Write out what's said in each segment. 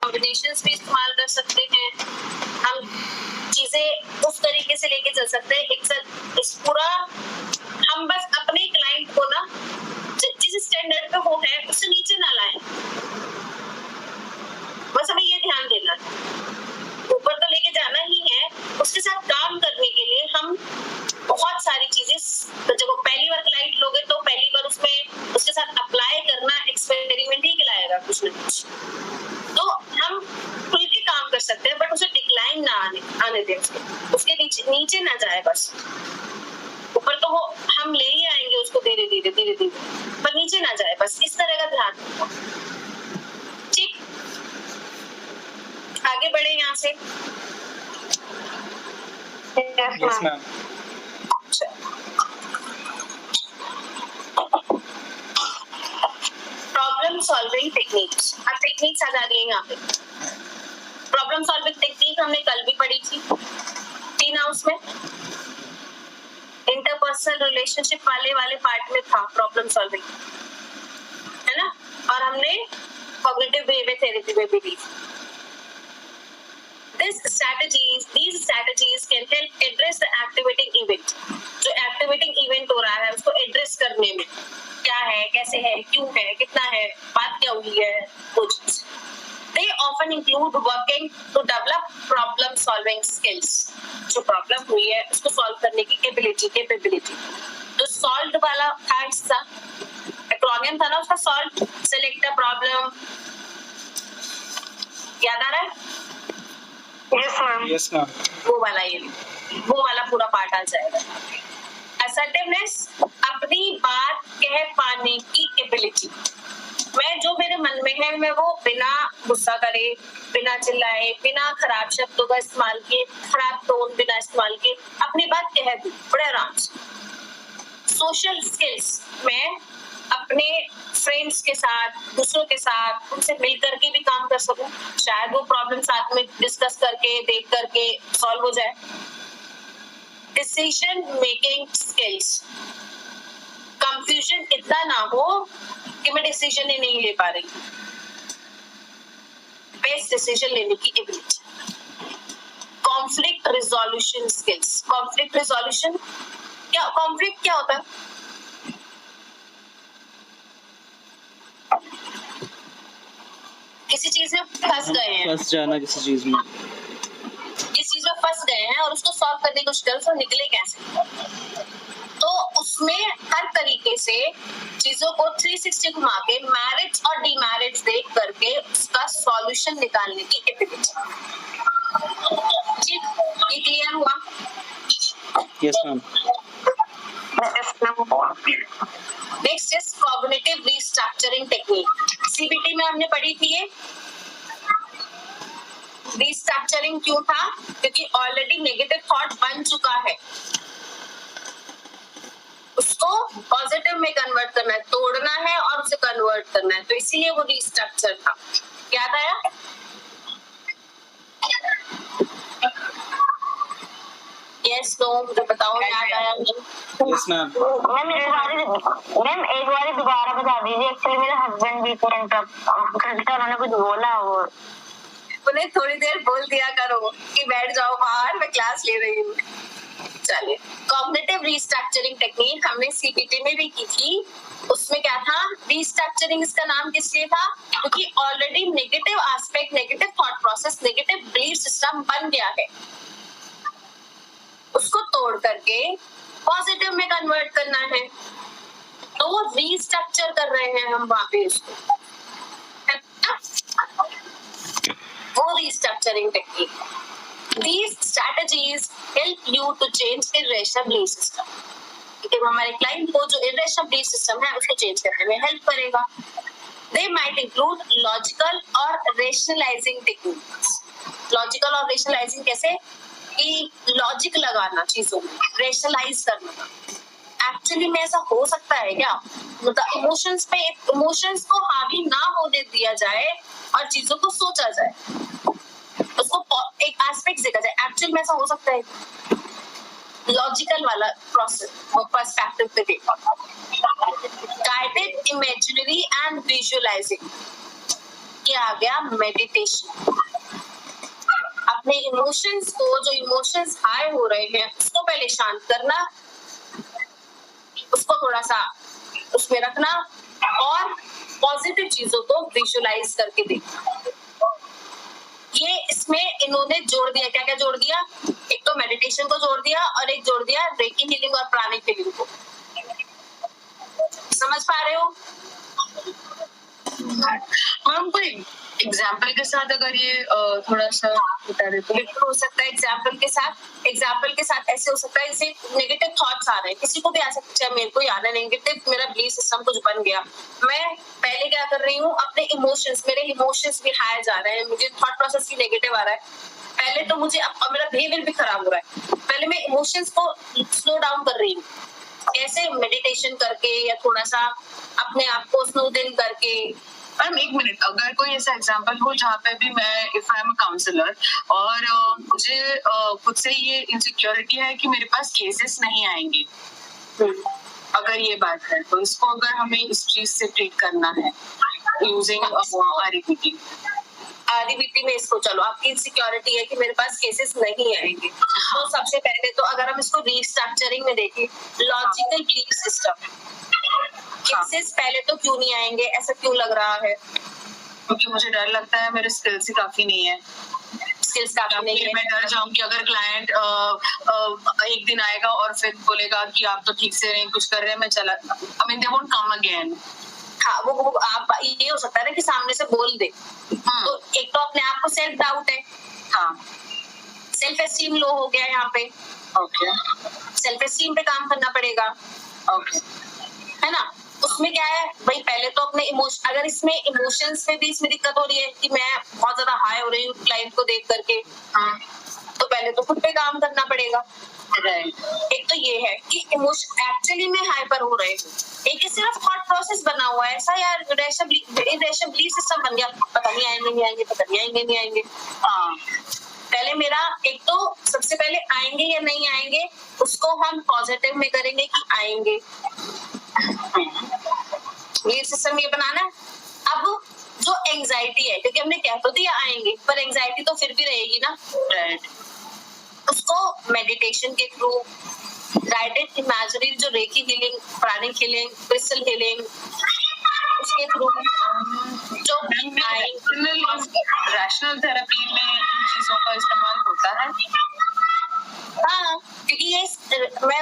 Combinations भी इस्तेमाल कर सकते हैं, हम चीजें उस तरीके से लेके चल सकते हैं। इस पूरा हम बस अपने क्लाइंट को ना जिस स्टैंडर्ड पे वो है उससे नीचे ना लाएं, बस हमें ये ध्यान देना है। ऊपर तो लेके जाना ही है, उसके साथ काम करने के लिए हम बहुत सारी चीजें, तो जब पहली बार क्लाइंट लोगे तो पहली बार उसमें उसके साथ अप्लाई करना एक्सपेरिमेंट ही कहलाएगा कुछ ना कुछ। तो हम खुल के काम कर सकते हैं, बट उसे डिक्लाइन ना आने दें, उसके नीचे ना जाए। बस ऊपर तो वो हम ले ही आएंगे उसको धीरे धीरे, पर नीचे ना जाए, बस इस तरह का ध्यान रखो। ठीक, आगे बढ़े यहाँ से। Yes ma'am. Problem solving techniques, अब टेक्निक्स आ जा रही है यहाँ पे। प्रॉब्लम सॉल्विंग टेक्निक हमने कल भी पढ़ी थी ना, उसमें इंटरपर्सनल रिलेशनशिप वाले पार्ट में था प्रॉब्लम सॉल्विंग, है ना। और हमने कॉग्निटिव बिहेवियर थेरेपी में भी दी। These strategies can help address the activating event. जो activating event हो रहा है उसको address करने में, क्या है, कैसे है, क्यों है, कितना है, बात क्या हुई है, कुछ। They often include working to develop problem solving skills. जो प्रॉब्लम हुई है उसको सॉल्व करने की capability। जो सॉल्व वाला था हिस्सा, एक्रोनियम था ना उसका, सॉल्व, सेलेक्ट अ प्रॉब्लम, याद आ रहा है? Yes ma'am. वो वाला पूरा पार्ट आ जाएगा। असर्टिवनेस, अपनी बात कह पाने की एबिलिटी। मैं जो मेरे मन में है मैं वो बिना गुस्सा करे, बिना चिल्लाए, बिना खराब शब्दों का इस्तेमाल किए, खराब टोन बिना इस्तेमाल किए अपनी बात कह दूं बड़े आराम से। सोशल स्किल्स, मैं अपने फ्रेंड्स के साथ, दूसरों के साथ, उनसे मिल करके भी काम कर सकूं, शायद वो प्रॉब्लम साथ में डिस्कस करके, देख करके सॉल्व हो जाए। डिसीजन मेकिंग स्किल्स, कंफ्यूजन इतना ना हो कि मैं डिसीजन ही नहीं ले पा रही। बेस्ट डिसीजन लेने की ability. Conflict resolution skills, conflict resolution क्या, कॉन्फ्लिक्ट क्या होता है? किसी चीज में फंस गए हैं, फंस जाना किसी चीज में फंस गए हैं और उसको सॉल्व करने की कोशिश करो, तो निकले कैसे? तो उसमें हर तरीके से चीजों को 360 घुमा के मैरिट्स और डीमेरिट्स देख करके उसका सॉल्यूशन निकालने की एबिलिटी। ठीक, ये क्लियर हुआ? Yes ma'am. Next is cognitive restructuring technique. CBT में हमने पढ़ी थी ये। रीस्ट्रक्चरिंग क्यों था? क्योंकि ऑलरेडी नेगेटिव थॉट बन चुका है, उसको पॉजिटिव में कन्वर्ट करना है, तोड़ना है और उसे कन्वर्ट करना है, तो इसीलिए वो रीस्ट्रक्चर था। याद आया? यस नो, मुझे बताओ याद आया? Yes ma'am. मैम एक बार दोबारा बता दीजिए, एक्चुअली मेरे हस्बैंड भी उन्होंने कुछ बोला, वो उन्हें थोड़ी देर बोल दिया करो कि बैठ जाओ बाहर, मैं क्लास ले रही हूँ। चलिए, कॉग्निटिव रीस्ट्रक्चरिंग टेक्निक हमने सीपीटी में भी की थी। उसमें क्या था? रीस्ट्रक्चरिंग इसका नाम किस लिए था? क्योंकि already negative aspect, negative thought process, negative belief system बन गया है, उसको तोड़ करके पॉजिटिव में कन्वर्ट करना है, तो वो रीस्ट्रक्चर कर रहे हैं हम वहां पे उसको, वो restructuring technique. These strategies help you to change irrational belief system. क्योंकि हमारे क्लाइंट को जो irrational belief system है उसको चेंज करने में हेल्प करेगा। They might include logical और rationalizing techniques. Logical और rationalizing कैसे? कि लॉजिक लगाना चीजों में, रेशनलाइज करना। एक्चुअली में ऐसा हो सकता है क्या? मतलब इमोशंस पे, इमोशंस को हावी ना होने दिया जाए और चीजों को सोचा जाए, उसको एक एस्पेक्ट देखा जाए, एक्चुअली में ऐसा हो सकता है? लॉजिकल वाला प्रोसेस पर्सपेक्टिव पे देखा। गाइडेड इमेजिनरी एंड विजुअलाइजिंग, ये आ गया मेडिटेशन। अपने इमोशंस को, जो इमोशंस हाई हो रहे हैं उसको पहले शांत करना, उसको थोड़ा सा उसमें रखना और पॉजिटिव चीजों को विजुलाइज करके देखना। ये इसमें इन्होंने जोड़ दिया, क्या क्या जोड़ दिया, एक तो मेडिटेशन को जोड़ दिया और एक जोड़ दिया रेकी हीलिंग और प्राणिक हीलिंग को। समझ पा रहे हो? मैम कोई एग्जाम्पल के साथ अगर ये थोड़ा सा बता दे तो। बिल्कुल हो सकता है एग्जाम्पल के साथ। एग्जाम्पल के साथ ऐसे हो सकता है जैसे नेगेटिव थॉट्स आ रहे हैं, किसी को भी आ सकता है, मेरे को ही आना नेगेटिव, मेरा बिलीफ सिस्टम कुछ बन गया। मैं पहले क्या कर रही हूँ, अपने इमोशंस, मेरे इमोशंस भी हाई जा रहे हैं, मुझे थॉट प्रोसेस भी नेगेटिव आ रहा है। पहले तो मुझे अब मेरा बिहेवियर भी खराब हो रहा है, पहले मैं इमोशंस को स्लो डाउन कर रही हूँ। कैसे? मेडिटेशन करके या थोड़ा सा अपने आप को स्मूथिंग करके। मैम एक मिनट, अगर कोई ऐसा एग्जांपल हो जहाँ पे भी मैं if I am a counsellor और मुझे खुद से ये इनसिक्योरिटी है कि मेरे पास केसेस नहीं आएंगे, अगर ये बात है तो इसको अगर हमें इस चीज से ट्रीट करना है यूजिंग आरईबीटी। आरईबीटी में इसको चलो, आपकी इनसिक्योरिटी है कि मेरे पास केसेस नहीं आएंगे, तो सबसे पहले तो अगर हम इसको रीस्ट्रक्चरिंग में देखें, लॉजिकल बिलीफ सिस्टम, केसेस पहले तो क्यों नहीं आएंगे, ऐसा क्यों लग रहा है? क्योंकि मुझे डर लगता है मेरे स्किल्स ही काफी नहीं है। स्किल्स काफी नहीं है। मैं डर जाऊं कि अगर क्लाइंट एक दिन आएगा और फिर बोलेगा कि आप तो ठीक से नहीं कुछ कर रहे हैं, मैं चला, I mean they won't come again. हाँ, वो आप ये हो सकता है ना कि सामने से बोल दे, तो एक तो अपने आप को सेल्फ डाउट है, हाँ, सेल्फ एस्टीम लो हो गया यहाँ पे। ओके, सेल्फ एस्टीम पे काम करना पड़ेगा, ओके, है ना? उसमें क्या है भाई, पहले तो अपने इमोशन, अगर इसमें इमोशंस में भी इसमें दिक्कत हो रही है कि मैं बहुत ज्यादा हाई हो रही हूँ क्लाइंट को देख करके, तो पहले तो खुद पे काम करना पड़ेगा। एक तो ये है कि इमोशन एक्चुअली में हाइपर हो रहे हो, एक सिर्फ थॉट प्रोसेस बना हुआ है ऐसा, यार इरेशनल बिलीफ सिस्टम बन गया, पता नहीं आएंगे नहीं आएंगे, पता नहीं आएंगे नहीं आएंगे। हाँ, पहले मेरा एक तो सबसे पहले आएंगे या नहीं आएंगे उसको हम पॉजिटिव में करेंगे कि आएंगे, बिलीफ सिस्टम ये बनाना है। अब जो एंजाइटी है, क्योंकि हमने कह तो दिया आएंगे, पर एंजाइटी तो फिर भी रहेगी ना, उसको मेडिटेशन के थ्रू, गाइडेड इमेजिनरी जो reiki healing, pranic healing, crystal healing, उसके थ्रू जो रैशनल थेरेपी में इन चीजों का इस्तेमाल होता है। हाँ, क्योंकि ये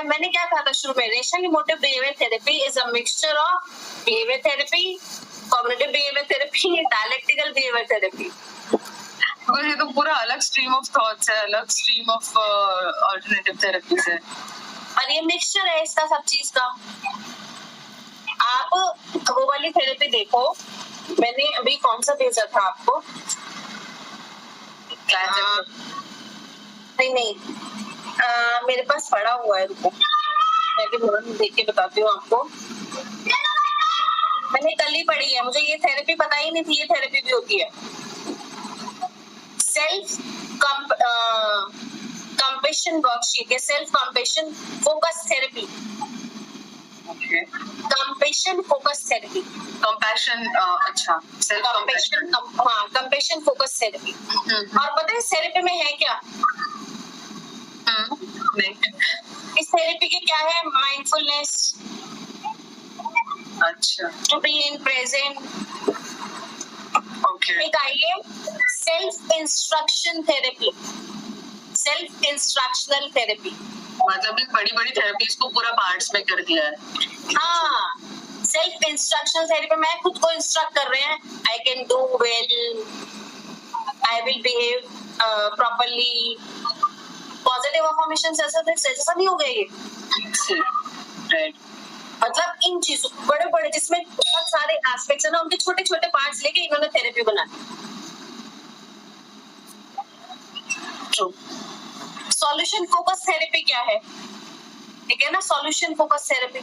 मैंने क्या कहा था शुरू में, rational emotive behaviour therapy is a mixture of behaviour therapy, cognitive behaviour therapy, dialectical behaviour therapy. ये तो पूरा अलग स्ट्रीम ऑफ थॉट्स है, अलग स्ट्रीम ऑफ अल्टरनेटिव थेरेपीज है, और ये मिक्सचर है इसका सब चीज का। आप वो वाली थेरेपी देखो, मैंने अभी कौन सा भेजा था आपको, नहीं मेरे पास पड़ा हुआ है, रुको मैं भी देख के बताती हूँ आपको। मैंने कल ही पढ़ी है, मुझे ये थेरेपी पता ही नहीं थी, ये थेरेपी भी होती है। सेल्फ कंपैशन वर्कशीट या self compassion focus therapy, compassion focus therapy, compassion, अच्छा, सेल्फ कंपैशन, हाँ, कंपैशन फोकस थेरेपी। और पता है इस थेरेपी में है क्या? नहीं, इस थेरेपी के क्या है? माइंडफुलनेस, अच्छा, to be in present. Okay, एक आइए self instruction therapy, self instructional therapy, मतलब एक बड़ी बड़ी थेरेपीज को पूरा पार्ट्स में कर दिया है। हाँ, सेल्फ इंस्ट्रक्शनल थेरेपी में खुद को इंस्ट्रक्ट कर रहे हैं, I can do well, I will behave properly, positive affirmations, ऐसा नहीं हो गया ये, राइट। मतलब इन चीजों बड़े बड़े जिसमें बहुत सारे एस्पेक्ट्स है ना, उनके छोटे छोटे पार्ट्स लेके इन्होंने थेरेपी बना दी। सॉल्यूशन फोकस थेरेपी क्या है? ठीक है ना, सॉल्यूशन फोकस थेरेपी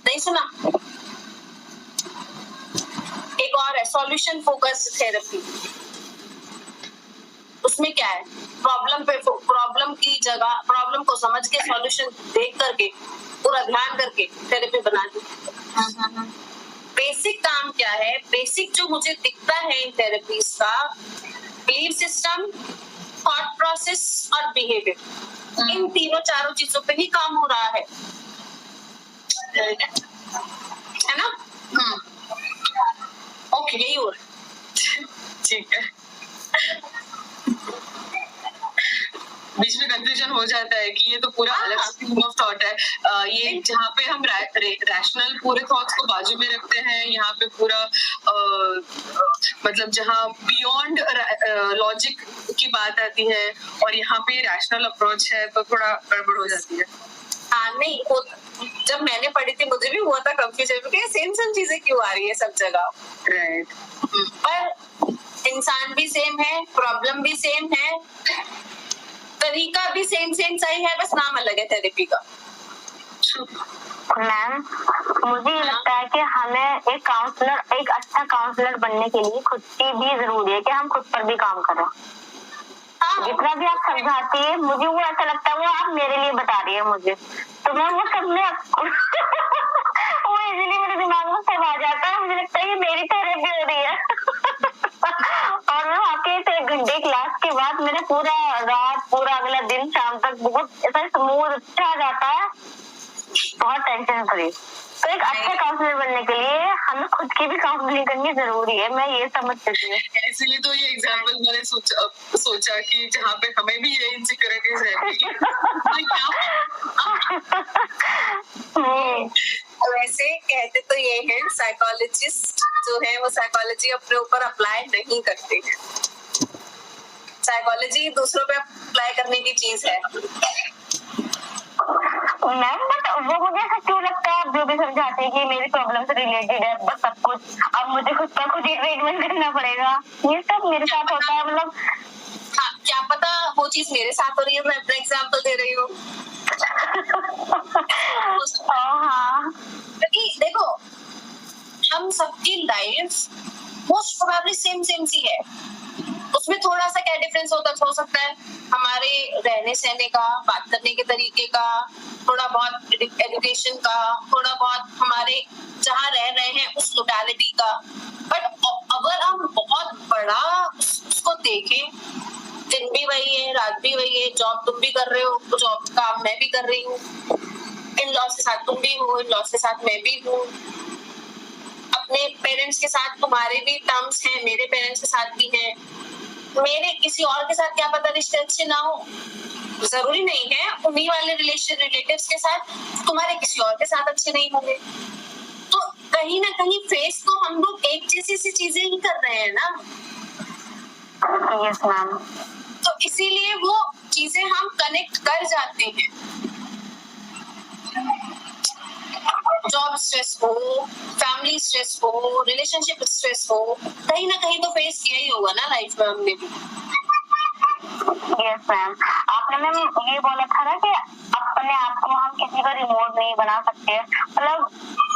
नहीं सुना? एक और है सॉल्यूशन फोकस थेरेपी, उसमें क्या है, प्रॉब्लम की जगह प्रॉब्लम को समझ के सॉल्यूशन देख करके पूरा ध्यान करके थेरेपी बना दी। बेसिक काम क्या है, बेसिक जो मुझे दिखता है इन थेरेपीज का, बिलीफ सिस्टम, थॉट प्रोसेस और बिहेवियर, इन तीनों चारों चीजों पे ही काम हो रहा है ना? ओके, यही हो रहा है। ठीक है। बीच में कंफ्यूजन हो जाता है कि ये तो पूरा अलग स्ट्रीम ऑफ थॉट है। ये जहाँ पे हम रैशनल पूरे थॉट्स को बाजू में रखते हैं, यहाँ पे पूरा मतलब जहाँ बियॉन्ड लॉजिक की बात आती है और यहाँ पे रैशनल अप्रोच है, तो थोड़ा गड़बड़ हो जाती है। हाँ, नहीं वो जब मैंने पढ़ी थी मुझे भी हुआ था कंफ्यूजन कि सेम चीजें क्यों आ रही है सब जगह। राइट। पर इंसान भी सेम है, प्रॉब्लम भी सेम है, तरीका भी सेम सही है, बस नाम अलग है थेरेपी का। मैम, मुझे ये लगता है कि हमें एक अच्छा काउंसलर बनने के लिए खुद की भी जरूरी है कि हम खुद पर भी काम करें। जितना भी आप समझाती है मुझे वो ऐसा लगता है वो आप मेरे लिए बता रही है मुझे, तो मैं वो सब में वो इजीली मेरे दिमाग में सब आ जाता है, मुझे लगता है ये मेरी थेरेपी हो रही है। और मैं आके 1 घंटे क्लास के बाद मेरा पूरा रात, पूरा अगला दिन शाम तक बहुत ऐसा स्मूथ अच्छा जाता है, बहुत टेंशन फ्री। तो एक अच्छे काउंसलर बनने के लिए हमें खुद की भी काउंसलिंग करनी जरूरी है, मैं ये समझ चुकी हूँ। इसीलिए तो ये एग्जाम्पल मैंने सोचा कि जहाँ पे हमें भी ये इनसिक्योरिटीज है। वैसे कहते तो ये है, साइकोलॉजिस्ट जो है वो साइकोलॉजी अपने ऊपर अप्लाई नहीं करते हैं, साइकोलॉजी दूसरों पे अप्लाई करने की चीज है। मैम बट वो मुझे ऐसा क्यों लगता है, आप जो भी समझाते हैं कि मेरी प्रॉब्लम से रिलेटेड है बस सब कुछ, अब मुझे खुद का खुद ही ट्रीटमेंट करना पड़ेगा, ये सब मेरे साथ होता है। मतलब हाँ, क्या पता वो चीज मेरे साथ हो रही है, मैं अपना एग्जाम्पल दे रही हूँ। हाँ, क्योंकि देखो हम सबकी लाइफ मोस्ट प्रोबेबली सेम सी है, उसमें थोड़ा सा क्या डिफरेंस हो सकता है, हमारे रहने सहने का, बात करने के तरीके का, थोड़ा बहुत एजुकेशन का, थोड़ा बहुत हमारे जहाँ रह रहे हैं उस लोकेलिटी का। बट अगर हम बहुत बड़ा उसको देखें, दिन भी वही है, रात भी वही है, जॉब तुम भी कर रहे हो, जॉब काम मैं भी कर रही हूँ, इन लॉस के साथ तुम भी हो, इन लॉस के साथ मैं भी हूँ, अपने पेरेंट्स के साथ तुम्हारे भी टर्म्स हैं, मेरे पेरेंट्स के साथ भी हैं, मेरे किसी और के साथ क्या पता रिश्ते अच्छे ना हो, जरूरी नहीं है उन्हीं वाले रिलेटिव्स के साथ तुम्हारे किसी और के साथ अच्छे नहीं होंगे। तो कहीं ना कहीं फेस तो हम लोग एक जैसी सी चीजें ही कर रहे हैं ना। Yes ma'am. तो इसीलिए वो चीजें हम कनेक्ट कर जाते हैं। जॉब स्ट्रेस हो, फैमिली स्ट्रेस हो, रिलेशनशिप स्ट्रेस हो, कहीं ना कहीं तो फेस किया ही होगा ना लाइफ में हमने भी। यस मैम, आपने मैम ये बोला था ना कि अपने आप को हम किसी का रिमोट नहीं बना सकते, मतलब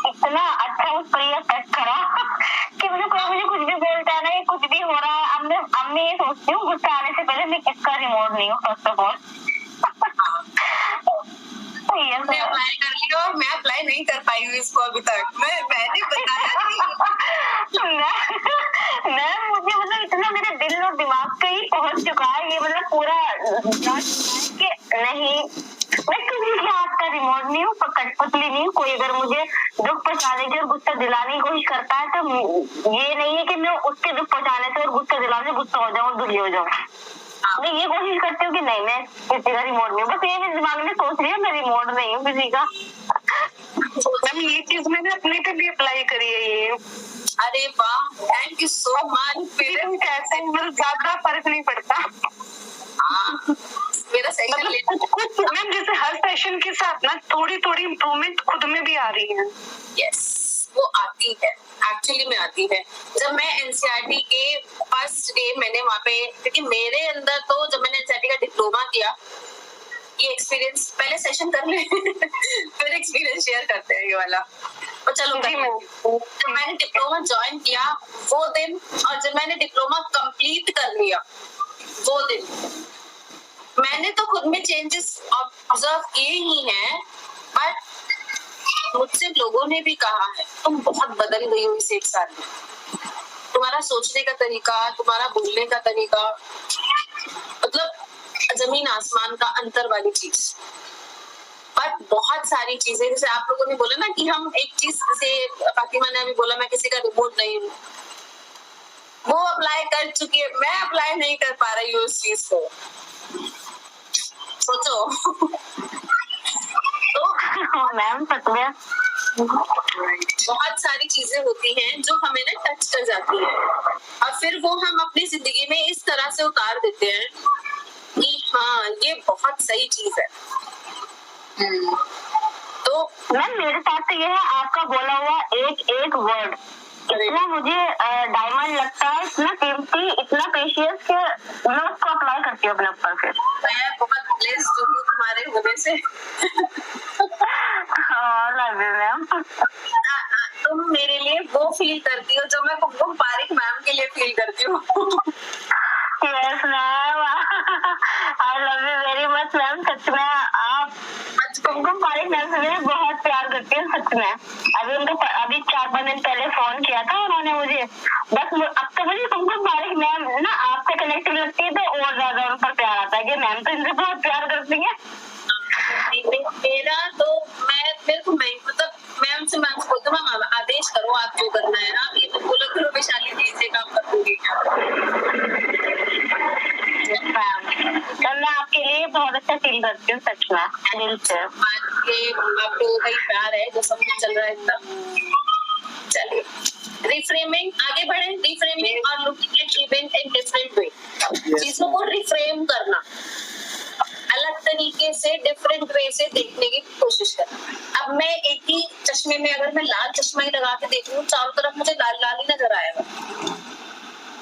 इतना अच्छा उस पर ये टेस्ट करा कि मुझे कुछ भी बोलता है ना, ये कुछ भी हो रहा है, अब मैं ये सोचती हूँ गुस्सा आने से पहले मैं किसका रिमोट नहीं हूँ फर्स्ट ऑफ ऑल। मैं अप्लाई कर लिया और मैं अप्लाई नहीं कर पाई हूँ इसको अभी तक, मैंने बताया मैम मुझे मतलब इतना मेरे दिल और दिमाग पे ही पहुंच चुका है ये, मतलब पूरा कि नहीं मैं किसी के हाथ का रिमोट नहीं हूँ, कठपुतली नहीं हूँ। कोई अगर मुझे दुख पहुंचाने की और गुस्सा दिलाने की कोशिश करता है तो ये नहीं है कि मैं उसके दुख पहुंचाने से और गुस्सा दिलाने से गुस्सा हो जाऊँ, दुखी हो जाऊँ। मैं ये कोशिश करती हूँ कि नहीं मैं किसी का रिमोट नहीं हूँ, बस ये मेरे दिमाग में सोच रही है मैं रिमोट नहीं हूँ किसी का। मैम ये चीज मैंने अपने पे भी अप्लाई करी है ये। अरे वाह, थैंक यू सो मच। कहते हैं मतलब ज्यादा फर्क नहीं पड़ता। मेरा सेशन कुछ मैम जैसे हर सेशन के साथ ना थोड़ी थोड़ी इम्प्रूवमेंट खुद में भी आ रही है। यस, वो आती है, एक्चुअली में आती है। जब मैं एनसीईआरटी के फर्स्ट डे मैंने वहाँ पे, क्योंकि मेरे अंदर तो जब मैंने एनसीईआरटी का डिप्लोमा किया, ये एक्सपीरियंस पहले सेशन कर ले फिर एक्सपीरियंस शेयर करते हैं ये वाला। और चलो जब मैंने डिप्लोमा ज्वाइन किया वो दिन, और जब मैंने डिप्लोमा कंप्लीट कर लिया वो दिन, मैंने तो खुद में चेंजेस ऑब्जर्व किए ही हैं, बट मुझसे लोगों ने भी कहा है तुम बहुत बदल गई हो इस 1 साल में, तुम्हारा सोचने का तरीका, तुम्हारा बोलने का तरीका, मतलब जमीन आसमान का अंतर वाली चीज। पर बहुत सारी चीजें, जैसे आप लोगों ने बोला ना कि हम एक चीज, जैसे फातिमा ने अभी बोला मैं किसी का रिमोट नहीं हूँ, वो अप्लाई कर चुकी है, मैं अप्लाई नहीं कर पा रही हूँ उस चीज को। सोचो। तो मैम सच में बहुत सारी चीजें होती हैं जो हमें ना टच कर जाती है और फिर वो हम अपनी जिंदगी में इस तरह से उतार देते हैं कि हाँ ये बहुत सही चीज है। तो मैम मेरे साथ तो ये है, आपका बोला हुआ एक एक वर्ड इतना मुझे डायमंड लगता है, इतना कीमती, इतना प्रेशियस कि मैं उसको अप्लाई करती हूँ अपने ऊपर। फिर मैं बहुत ब्लेस्ड हूँ तुम्हारे होने से। Love you ma'am. तुम मेरे लिए वो फील करती हो जो मैं कुमकुम पारिक मैम के लिए फील करती हूँ। Yes ma'am, I love you very much ma'am. सच में आप कुमकुम पारिक मैम से मैं बहुत प्यार करती हूँ सच में। अभी 4-5 दिन पहले फोन किया था उन्होंने मुझे, बस अब तो मुझे कुमकुम पारिक मैम ना आपसे कनेक्टेड लगती है तो और ज्यादा उन पर प्यार आता है कि मैम तो इनसे बहुत प्यार करती है। मेरा तो मेरे को मतलब मैम से बोलती हूँ मैम आदेश करो, आप जो करना है आप ये तो बोला करो, वैशाली जी से काम कर दूंगी। मैं आपके लिए बहुत अच्छा फील करती हूँ सच में, दिल से। आप लोगों का ही प्यार है जो सब कुछ चल रहा है इतना। चलिए रिफ्रेमिंग, आगे बढ़े। रिफ्रेमिंग और looking at event in different way, चीजों को रिफ्रेम करना, अलग तरीके से, डिफरेंट वे से देखने की कोशिश करना। अब मैं एक ही चश्मे में अगर मैं लाल चश्मा ही लगा के देखूं, चारों तरफ मुझे लाल लाल ही नजर आएगा।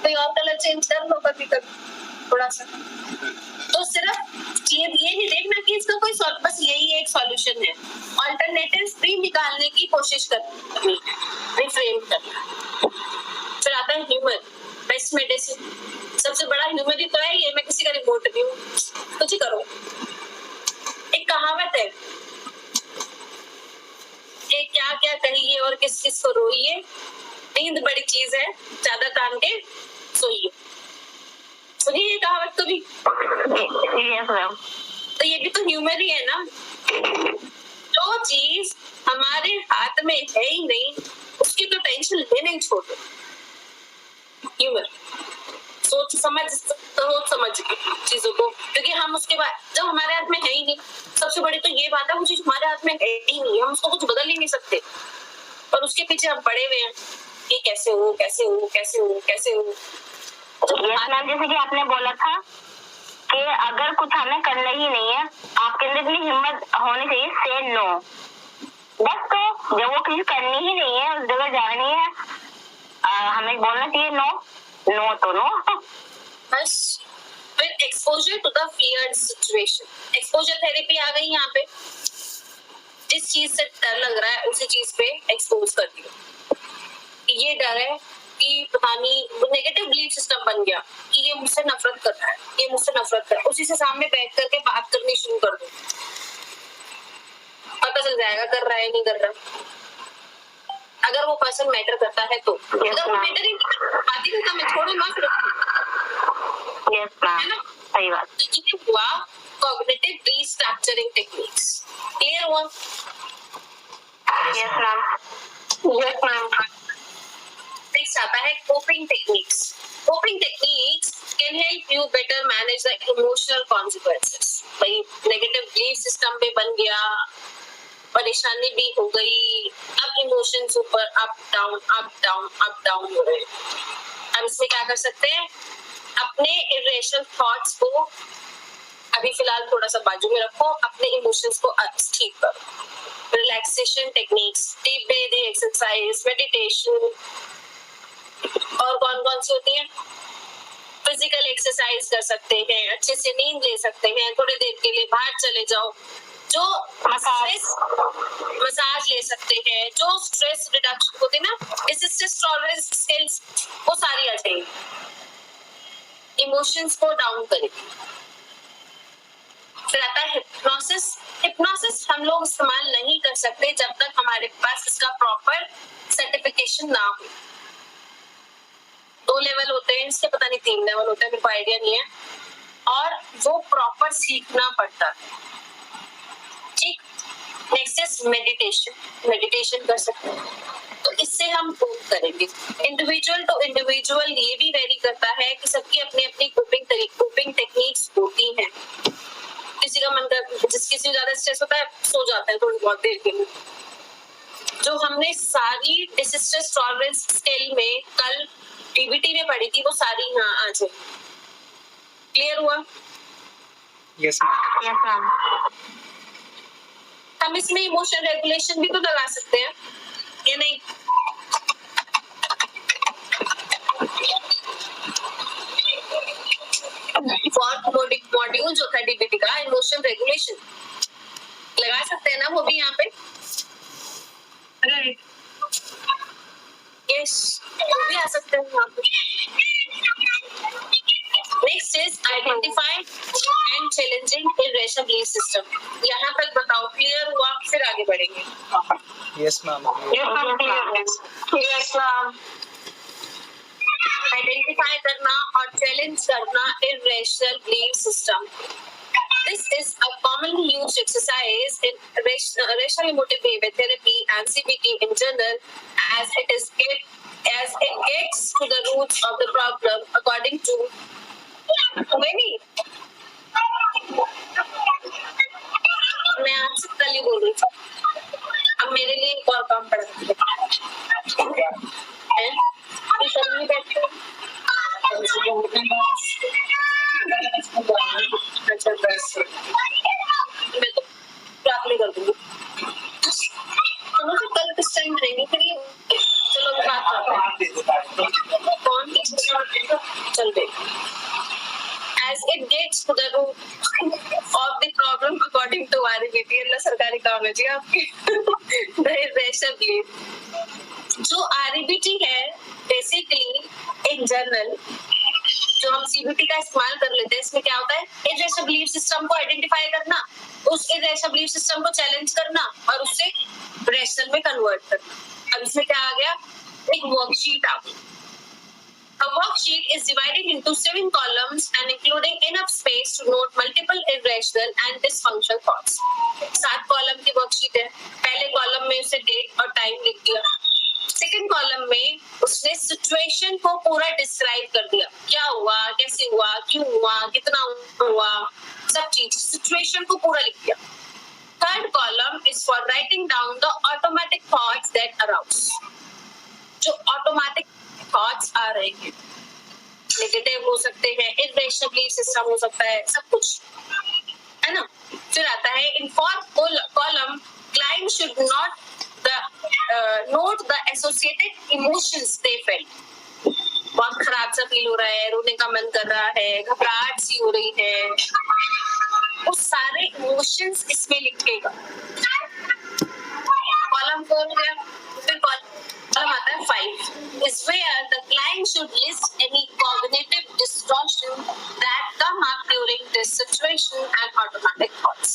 कोई और कलर चेंज कर लो कभी कभी थोड़ा सा। तो सिर्फ ये नहीं देखना कि इसका कोई बस यही एक सॉल्यूशन है, ऑल्टरनेटिव्स भी निकालने की कोशिश करनी, रिफ्रेम करना। फिर आता है ह्यूमर, बेस्ट मेडिसिन। सबसे बड़ा ह्यूमर ही तो है ये, मैं किसी का रिपोर्ट नहीं हूँ, कुछ ही करो। एक कहावत है कि क्या क्या कहिए और किस किस को रोइए, नींद बड़ी चीज है, ज्यादा काम के सोइए। सुनिए ये कहावत कभी? तो ये भी तो ह्यूमर ही है ना। जो चीज हमारे हाथ में है ही नहीं उसकी तो टेंशन लेना ही छोड़ दो। ह्यूमर, सोच समझ चीजों को, क्योंकि हम उसके बाद जब हमारे हाथ में है ही नहीं, सबसे बड़ी तो ये बात है वो चीज हमारे हाथ में है ही नहीं, हम उसको कुछ बदल ही नहीं सकते, और उसके पीछे हम पड़े हुए हैं कि कैसे हो कैसे हो कैसे हो कैसे हो। मैम जैसे कि आपने बोला था कि अगर कुछ हमें करना ही नहीं है, आपके अंदर इतनी हिम्मत होनी चाहिए से नो। बस तो जब वो चीज करनी ही नहीं है, उस जगह जाना नहीं है, हमें बोलना चाहिए नो, नो तो नो। बस फिर exposure to the feared situation, exposure therapy आ गई यहाँ पे। जिस चीज से डर लग रहा है उसी चीज पे एक्सपोज कर दिया। ये डर है कि पता नहीं नेगेटिव बिलीफ सिस्टम बन गया कि ये मुझसे नफरत कर रहा है, ये मुझसे नफरत कर रहा है, उसी से सामने बैठ करके बात करनी शुरू कर दो, पता चल जाएगा कर रहा है नहीं कर रहा। अगर वो पर्सन मैटर करता है तो, अगर वो मैटर ही बात ही नहीं करता, मैं छोड़ो ना फिर। है ना, सही बात। ये हुआ कॉग्निटिव रीस्ट्रक्चरिंग टेक्निक्स। क्लियर हुआ? Yes ma'am, yes ma'am. Next आता है coping techniques. Coping techniques can help you better manage the emotional consequences. भाई नेगेटिव बिलीफ सिस्टम पे बन गया, परेशानी भी हो गई, अब इमोशंस ऊपर up down up down up down हो रहे हैं। अब इसमें क्या कर सकते हैं, अपने इरेशनल थॉट्स को अभी फिलहाल थोड़ा सा बाजू में रखो, अपने इमोशंस को ठीक करो। Relaxation techniques, deep breathing exercise, meditation, और कौन कौन सी होती है, फिजिकल एक्सरसाइज कर सकते हैं, अच्छे से नींद ले सकते हैं, थोड़ी देर के लिए बाहर चले जाओ, जो मसाज ले सकते हैं, जो स्ट्रेस रिडक्शन होती है ना, स्ट्रेस टॉलरेंस स्किल्स, वो सारी आ जाएंगी, इमोशंस को डाउन करेगी। फिर आता है हिप्नोसिस। हिप्नोसिस हम लोग इस्तेमाल नहीं कर सकते जब तक हमारे पास इसका प्रॉपर सर्टिफिकेशन ना हो। 2 लेवल होते हैं इसके, पता नहीं 3 लेवल होते हैं, मेरे को आइडिया नहीं है, और वो प्रॉपर सीखना पड़ता है। ठीक, नेक्स्ट इज मेडिटेशन। मेडिटेशन कर सकते हैं, तो इससे हम कोप करेंगे। इंडिविजुअल टू इंडिविजुअल ये भी वेरी करता है कि सबकी अपनी अपनी कोपिंग टेक्निक्स होती हैं। किसी का मन कर, किसी को ज्यादा स्ट्रेस होता है सो जाता है थोड़ी बहुत देर के लिए। जो हमने सारी डिस्ट्रेस टॉलरेंस स्केल में कल डीबीटी में पढ़ी थी वो सारी यहाँ आ जाए। क्लियर हुआ? Yes ma'am. Yes ma'am. हम इसमें इमोशन रेगुलेशन भी तो लगा सकते हैं या नहीं? फोर्थ मॉड्यूल जो था डीबीटी का, इमोशन रेगुलेशन, लगा सकते हैं ना वो भी यहाँ पे? यस, वो भी आ सकते हैं यहाँ पे। Next is identified and challenging irrational belief system. यहाँ तक बताओ, क्लियर हुआ? फिर आगे बढ़ेंगे। Yes ma'am. Yes ma'am. Identify करना और चैलेंज करना irrational belief system. This is a commonly used exercise in rational emotive behavior therapy and CBT in general, as it gets to the roots of the problem according to many. मैं आपसे कल ही बोल रही थी, अब मेरे लिए एक और काम पड़ा है। अभी सब नहीं बैठे। अच्छा बस मैं तो रात में कर दूंगी। तो मुझे कल किस टाइम रहेंगे फिर ये? चलो बात करते हैं। कौन चल बे। As it gets to the root of the problem according to RBT, अल्लाह सरकारी काम है जी आपके। The irrational belief. जो RBT है बेसिकली इन जनरल जो हम CBT का इस्तेमाल कर लेते हैं, इसमें क्या होता है? irrational belief system को आइडेंटिफाई करना, उस irrational belief system को चैलेंज करना और उससे रैशनल में कन्वर्ट करना। अब इसमें क्या आ गया? एक वर्कशीट आ गई। A worksheet is divided into 7 columns and including enough space to note multiple irrational and dysfunctional thoughts. 7 column की वर्कशीट है। पहले कॉलम में उसे डेट और टाइम लिख दिया। सेकंड कॉलम में उसने सिचुएशन को पूरा डिस्क्राइब कर दिया, क्या हुआ, कैसे हुआ, क्यों हुआ, कितना हुआ, सब चीज सिचुएशन को पूरा लिख दिया। Third column is for writing down the automatic thoughts that arouse. जो ऑटोमेटिक थॉट्स आ रहे हैं, नेगेटिव हो सकते हैं, इरेशनल बिलीफ सिस्टम हो सकता है, सब कुछ है ना। फिर आता है in fourth column client should not note the associated emotions they felt. बहुत खराब सा फील हो रहा है, रोने का मन कर रहा है, घबराहट सी हो रही है, वो सारे इमोशंस इसमें लिखेगा। कॉलम 4 हो गया। फिर कॉलम आता है 5 is where the client should list any cognitive distortion that come up during this situation and automatic thoughts.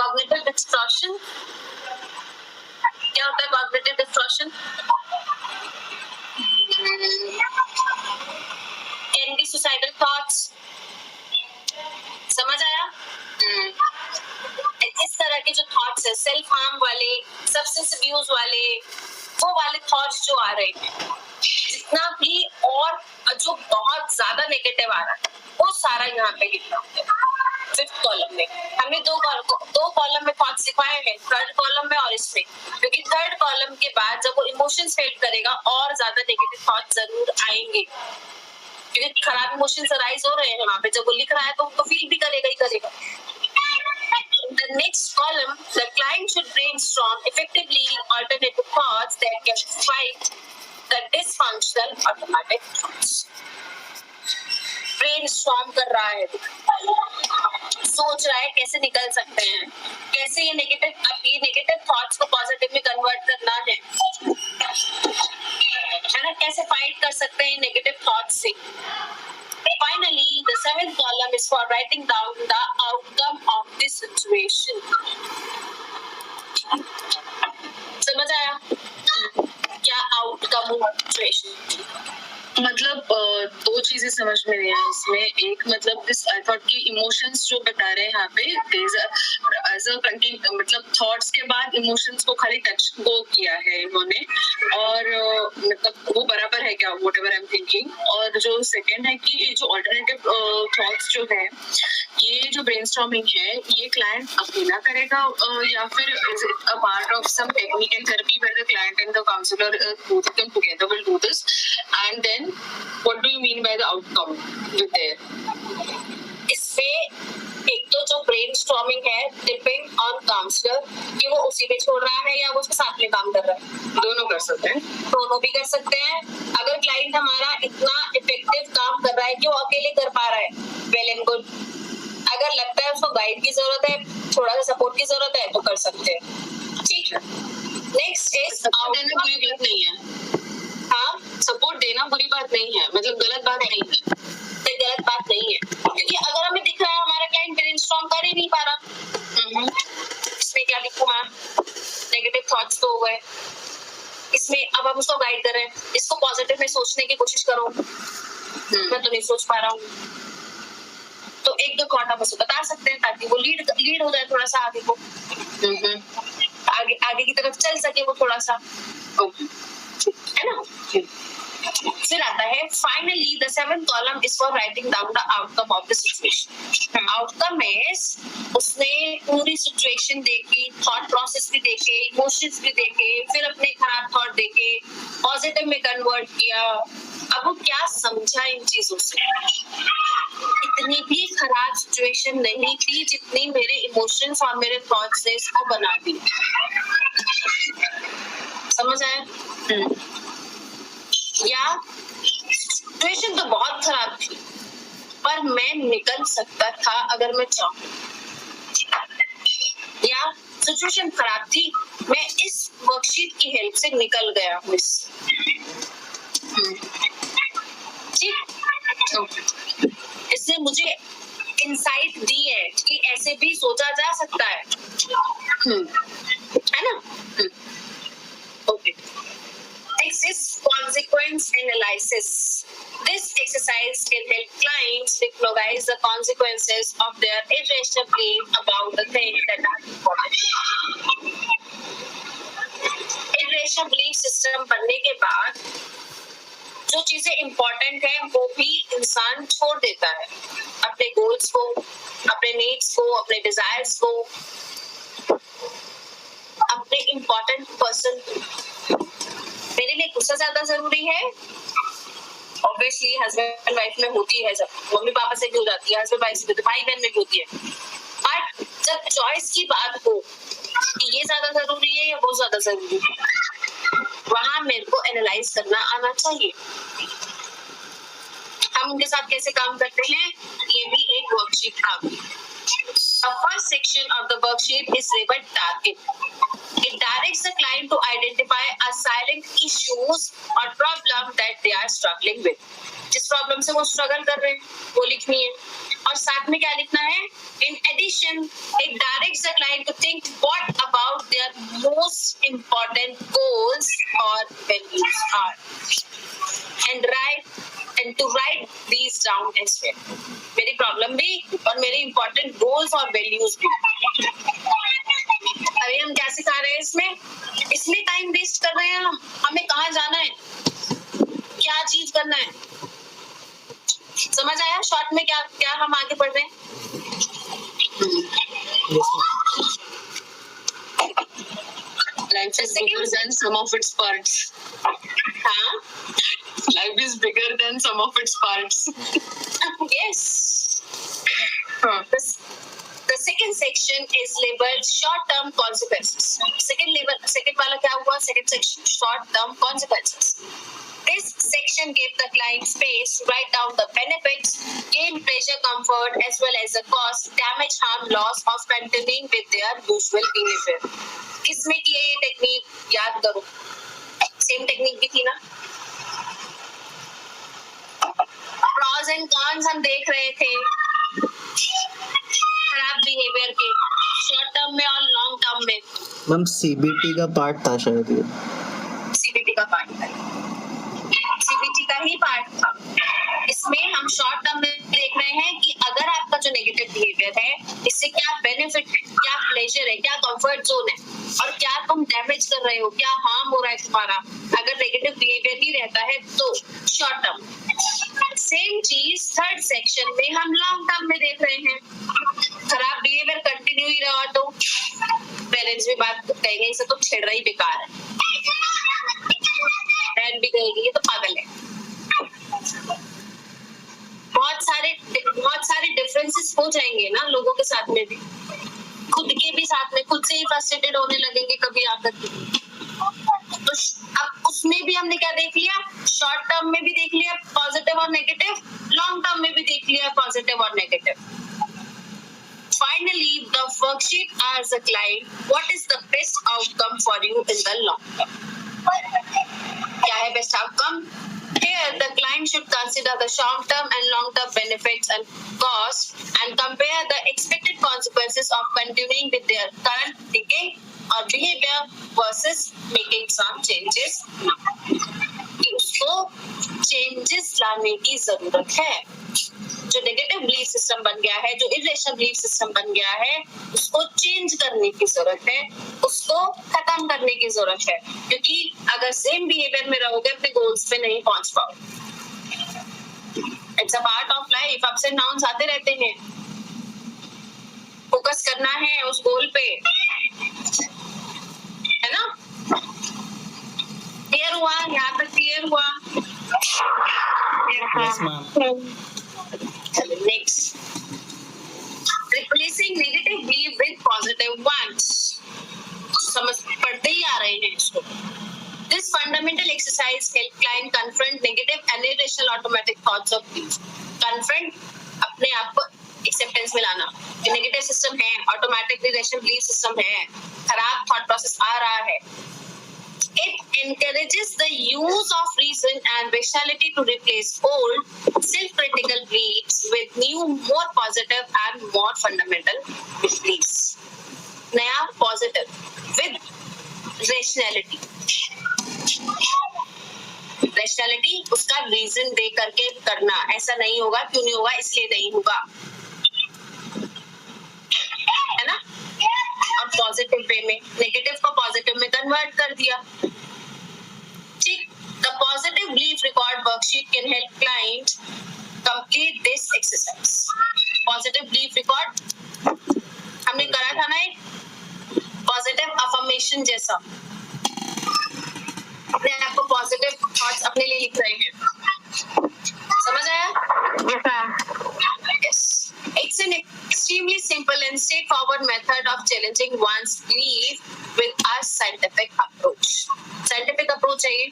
Cognitive distortion क्या होता है? Cognitive distortion can be suicidal thoughts. समझ आया? इस तरह के जो थॉट्स है, सेल्फ हार्म वाले, सब्सटेंस अब्यूज वाले, वो वाले थॉट्स जो आ रहे हैं, जितना भी और जो बहुत ज्यादा नेगेटिव आ रहा है, वो सारा यहाँ पे लिखना होता है। फिफ्थ कॉलम में हमने दो कॉलम में थॉट्स लिखवाए हैं, थर्ड कॉलम में और इसमें, क्योंकि थर्ड कॉलम के बाद जब वो इमोशंस फील करेगा और ज्यादा नेगेटिव थॉट्स जरूर आएंगे, क्योंकि खराब इमोशंस अराइज हो रहे हैं वहां पे। जब वो लिख रहा है तो उनको फील भी करेगा ही करेगा। In the next column, the client should brainstorm effectively alternative thoughts that can fight the dysfunctional automatic thoughts. Brainstorm कर रहा है, सोच रहा है कैसे निकल सकते हैं, कैसे ये नेगेटिव थॉट्स को पॉजिटिव में कन्वर्ट करना है ना, कैसे फाइट कर सकते हैं नेगेटिव थॉट्स से। Finally, the seventh column is for writing down the outcome of this situation. समझ आया क्या आउटकम हुआ सिचुएशन? मतलब दो चीजें समझ में नहीं आई इसमें. एक मतलब दिस आई थॉट कि इमोशंस जो बता रहे हैं यहाँ पे एज अ कंटेंट, मतलब थॉट्स के बाद इमोशंस को खाली टच को किया है इन्होंने, और मतलब वो बराबर है क्या what ever I am thinking. और जो सेकंड है कि जो ऑल्टरनेटिव थॉट्स जो है, ये जो ब्रेनस्टॉर्मिंग है ये क्लाइंट अकेला करेगा या फिर is it a part of some technical therapy where the client and the counsellor both of them together will do this, and then what do you mean by the outcome with there? इसमें एक तो जो brainstorming है depend on counsellor कि वो उसी पे छोड़ रहा है या वो उसके साथ में काम कर रहा है. दोनों कर सकते हैं. दोनों भी कर सकते हैं. अगर क्लाइंट हमारा इतना इफेक्टिव काम कर रहा है कि वो अकेले कर पा रहा है, वेल एंड गुड. अगर लगता है उसको गाइड की जरूरत है, थोड़ा सा सपोर्ट की जरूरत है, तो कर सकते हैं. ठीक है. नेक्स्ट इज सपोर्ट देना बुरी बात नहीं है. हाँ, सपोर्ट देना बुरी बात नहीं है, मतलब गलत बात नहीं है. कोई गलत बात नहीं है, क्योंकि अगर हमें दिख रहा है हमारा क्लाइंट ब्रेनस्टॉर्म कर ही नहीं पा रहा, इसमें क्या लिखूं मैं? नेगेटिव थॉट्स तो हो गए. इसमें अब हम उसको गाइड कर रहे हैं, इसको पॉजिटिव में सोचने की कोशिश करो. मैं तो नहीं सोच पा रहा हूँ, तो एक दो थॉट आप उसको बता सकते हैं ताकि वो लीड हो जाए थोड़ा सा आगे को, आगे की तरफ चल सके वो थोड़ा सा, है ना. फिर आता है finally the seventh column is for writing down the outcome of the situation. Outcome is उसने पूरी सिचुएशन देखी, थॉट प्रोसेस भी देखे, इमोशंस भी देखे, फिर अपने खराब थॉट देखे, पॉजिटिव में कन्वर्ट किया. अब वो क्या समझा इन चीजों से? इतनी भी खराब सिचुएशन नहीं थी जितनी मेरे इमोशंस और मेरे थॉट्स ने इसको बना दी. समझ आया? या सिचुएशन तो बहुत खराब थी पर मैं निकल सकता था अगर मैं चाहूं. या सिचुएशन खराब थी, मैं इस वर्कशीट की हेल्प से निकल गया हूँ. इसने मुझे इंसाइट दी है कि ऐसे भी सोचा जा सकता है, है ना. Okay. Next is consequence analysis. This exercise can help clients recognize the consequences of their irrational belief about the things that are important. Irrational belief system बनने के बाद जो चीजें इम्पोर्टेंट है वो भी इंसान छोड़ देता है. अपने गोल्स को, अपने नीड्स को, अपने डिजायर्स को, अपने इम्पोर्टेंट पर्सन. मेरे लिए गुस्सा ज्यादा जरूरी है. ऑब्वियसली हस्बैंड वाइफ में होती है, जब मम्मी पापा से भी हो जाती है, हस्बैंड वाइफ से भी, भाई बहन में भी होती है. बट जब चॉइस की बात हो कि ये ज्यादा जरूरी है या वो ज्यादा जरूरी है, वहां मेरे को एनालाइज करना आना चाहिए. हम उनके साथ कैसे काम करते हैं, ये भी एक वर्कशीट था. The first section of the worksheet is labeled target. It directs the client to identify a silent issues or problem that they are struggling with. जिस प्रॉब्लम से वो स्ट्रगल कर रहे हैं वो लिखनी है. और साथ में क्या लिखना है? In addition, it directs the client to think what about their most important goals or values are, and to write these down as well. मेरी प्रॉब्लम भी और मेरे इम्पोर्टेंट गोल्स और वैल्यूज भी. अभी हम क्या सिखा रहे हैं इसमें टाइम वेस्ट कर रहे हैं हम. हमें कहाँ जाना है, क्या चीज करना है, समझ आया? शॉर्ट में क्या हम आगे बढ़ रहे हैं. Life is bigger than some of its parts. हाँ, Life is bigger than some of its parts. yes. The second section is labeled short-term consequences. Second वाला क्या हुआ? Second section, short-term consequences. This section gives the client space to write down the benefits, gain pleasure, comfort, as well as the cost, damage, harm, loss of continuing with their usual behavior. किसमें की है ये technique? याद करो. Same technique भी थी ना. Pros pros and cons हम देख रहे थे खराब बिहेवियर के, शॉर्ट टर्म में और लॉन्ग टर्म में। मैम सीबीटी का पार्ट था शायद ये। सीबीटी का पार्ट था, सीबीटी का ही पार्ट था। इसमें हम शॉर्ट टर्म में देख रहे हैं कि अगर आपका जो नेगेटिव बिहेवियर है इससे क्या बेनिफिट है, क्या प्लेजर है, क्या कंफर्ट जोन है, और क्या तुम डैमेज कर रहे हो, क्या हार्म हो रहा है तुम्हारा अगर नेगेटिव बिहेवियर ही रहता है तो शॉर्ट टर्म। सेम चीज थर्ड सेक्शन में हम लॉन्ग टर्म में देख रहे हैं। खराब बिहेवियर कंटिन्यू ही रहा तो पेरेंट्स भी बात कहेंगे इसे तो छेड़ रही बेकार है, बहन भी कहेगी ये तो पागल है। बहुत सारे डिफरेंसेस हो जाएंगे ना लोगों के साथ में भी, खुद के भी साथ में, खुद से ही फ्रस्ट्रेटेड होने लगेंगे कभी आकर के। तो अब उसमें भी हमने क्या देख लिया, शॉर्ट टर्म में भी देख लिया पॉजिटिव और नेगेटिव, लॉन्ग टर्म में भी देख लिया पॉजिटिव और negative. Finally, the worksheet asks the client, what is the best outcome for you in the long term? क्या है best outcome? Here, the client should consider the short-term and long-term benefits and costs and compare the expected consequences of continuing with their current thinking or behavior versus making some changes. उसको changes लाने की जरूरत है। जो negative belief system बन गया है, जो इरेशनल बिलीफ सिस्टम बन गया है, उसको चेंज करने की जरूरत है, उसको खत्म करने की जरूरत है, क्योंकि अगर सेम बिहेवियर में रहोगे अपने गोल्स पे नहीं पहुंच पाओगे। It's a part of life, ups and downs आते रहते हैं, फोकस करना है उस गोल पे, है ना? क्लियर हुआ? यहाँ तक क्लियर हुआ? Yes ma'am. Next, replacing negative belief with positive ones. समझ पढ़ते ही आ रहे हैं इसको। This fundamental exercise help client confront negative and irrational automatic thoughts of belief. Confront अपने आप को acceptance में लाना कि negative system है, automatic irrational belief system है, खराब thought process आ रहा है। It encourages the use of reason and rationality to replace old self-critical beliefs with new, more positive and more fundamental beliefs. नया positive with rationality. Rationality उसका reason दे करके करना, ऐसा नहीं होगा, क्यों नहीं होगा, इसलिए नहीं होगा, है ना? और पॉजिटिव वे में, नेगेटिव को पॉजिटिव में कन्वर्ट कर दिया। ठीक, the positive belief record worksheet can help client complete this exercise. Positive belief record हमने करा था ना, एक पॉजिटिव अफर्मेशन जैसा, अपने आप को पॉजिटिव थॉट्स अपने लिए लिख रहे हैं। समझ आया? Yes, ma'am. Yes. It's an extremely simple and straightforward method of challenging one's belief with a scientific approach. Scientific approach है ये,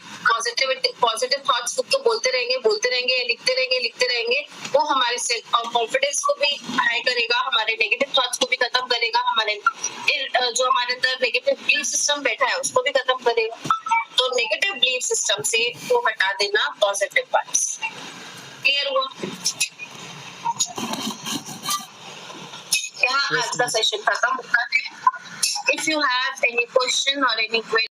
positive thoughts खुद को बोलते रहेंगे, लिखते रहेंगे, वो हमारे सेल्फ कॉन्फिडेंस को भी हाई करेगा, हमारे नेगेटिव थॉट्स को भी खत्म करेगा, हमारे जो हमारे अंदर नेगेटिव बिलीफ सिस्टम बैठा है उसको भी खत्म करेगा। तो नेगेटिव बिलीफ सिस्टम से वो हटा देना पॉजिटिव पार्ट्स। क्लियर हुआ? यहाँ आज का सेशन खत्म होता है। If you have any question or any query